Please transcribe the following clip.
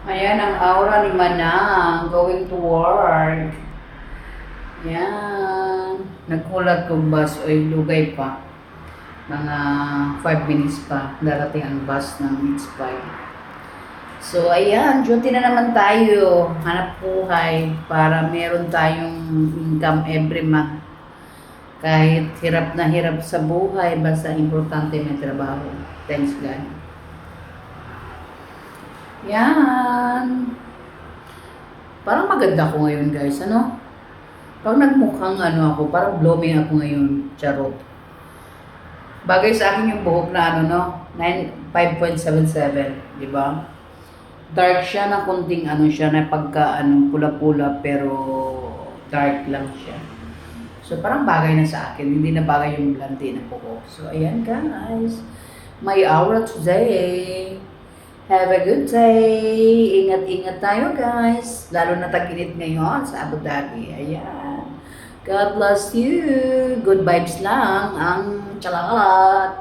Ayan ang aura ni Manang going to work. Yan. Nagkulat kong bus ay lugay pa. Mga 5 minutes pa darating ang bus ng It's 5. So ayan, duty na naman tayo. Hanap buhay para meron tayong income every month. Kahit hirap na hirap sa buhay, basta importante may trabaho. Thanks God. Yan. Parang maganda ako ngayon guys, ano? Pag nagmukhang ano ako, parang blooming ako ngayon. Charot. Bagay sa akin yung buhok na ano, no? 5.77, di ba? Dark siya na kunting ano siya, na pagka ano, pula-pula pero dark lang siya. So parang bagay na sa akin, hindi na bagay yung blonde na buhok. So ayan guys, may aura today. Have a good day. Ingat-ingat tayo guys. Lalo na tag-init ngayon sa Abu Dhabi. Ayan. God bless you. Good vibes lang ang tsalalat.